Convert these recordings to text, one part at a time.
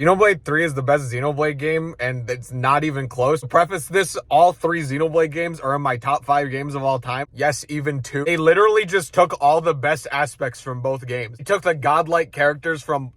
Xenoblade 3 is the best Xenoblade game, and it's not even close. To preface this, all 3 Xenoblade games are in my top 5 games of all time. Yes, even 2. They literally just took all the best aspects from both games. They took the godlike characters from,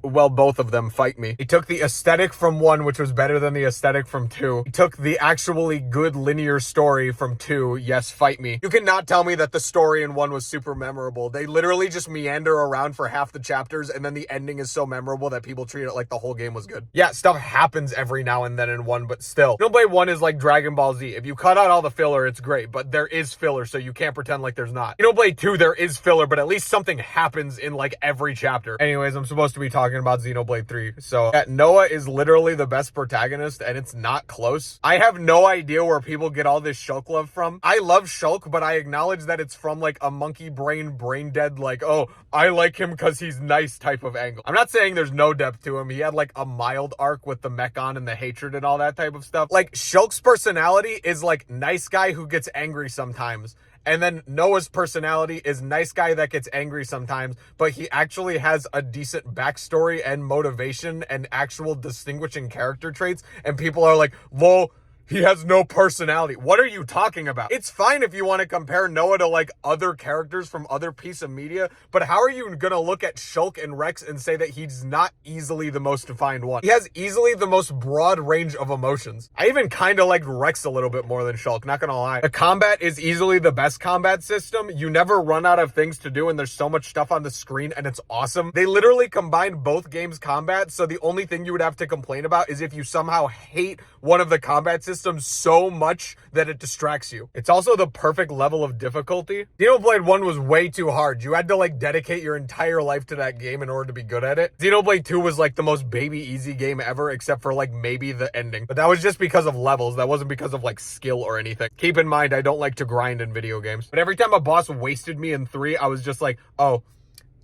well, both of them, fight me. He took the aesthetic from 1, which was better than the aesthetic from 2. He took the actually good linear story from 2, yes, fight me. You cannot tell me that the story in 1 was super memorable. They literally just meander around for half the chapters, and then the ending is so memorable that people treat it like the whole game was good. Yeah, stuff happens every now and then in 1, but still. Xenoblade 1 is like Dragon Ball Z. If you cut out all the filler, it's great, but there is filler, so you can't pretend like there's not. Xenoblade 2, there is filler, but at least something happens in like every chapter. Anyways, I'm supposed to be talking about Xenoblade 3. So yeah, Noah is literally the best protagonist, and it's not close. I have no idea where people get all this Shulk love from. I love Shulk, but I acknowledge that it's from like a monkey brain dead, like, oh, I like him because he's nice type of angle. I'm not saying there's no depth to him. He had like a mild arc with the Mechon and the hatred and all that type of stuff. Like, Shulk's personality is like nice guy who gets angry sometimes. And then Noah's personality is nice guy that gets angry sometimes, but he actually has a decent backstory and motivation and actual distinguishing character traits. And people are like, whoa, he has no personality. What are you talking about? It's fine if you want to compare Noah to like other characters from other piece of media, but how are you going to look at Shulk and Rex and say that he's not easily the most defined one? He has easily the most broad range of emotions. I even kind of like Rex a little bit more than Shulk, not gonna lie. The combat is easily the best combat system. You never run out of things to do, and there's so much stuff on the screen, and it's awesome. They literally combined both games' combat, so the only thing you would have to complain about is if you somehow hate one of the combat systems so much that it distracts you. It's also the perfect level of difficulty. Xenoblade 1 was way too hard. You had to like dedicate your entire life to that game in order to be good at it. Xenoblade 2 was like the most baby easy game ever, except for like maybe the ending. But that was just because of levels. That wasn't because of like skill or anything. Keep in mind, I don't like to grind in video games. But every time a boss wasted me in 3, I was just like, oh,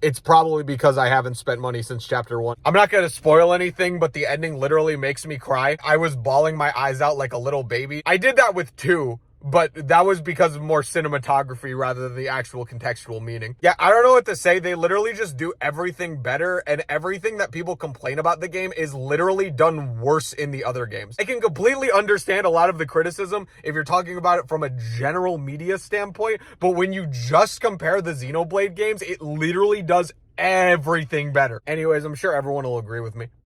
it's probably because I haven't spent money since chapter 1. I'm not going to spoil anything, but the ending literally makes me cry. I was bawling my eyes out like a little baby. I did that with 2, but that was because of more cinematography rather than the actual contextual meaning. Yeah, I don't know what to say. They literally just do everything better, and everything that people complain about the game is literally done worse in the other games. I can completely understand a lot of the criticism if you're talking about it from a general media standpoint, but when you just compare the Xenoblade games, it literally does everything better. Anyways, I'm sure everyone will agree with me.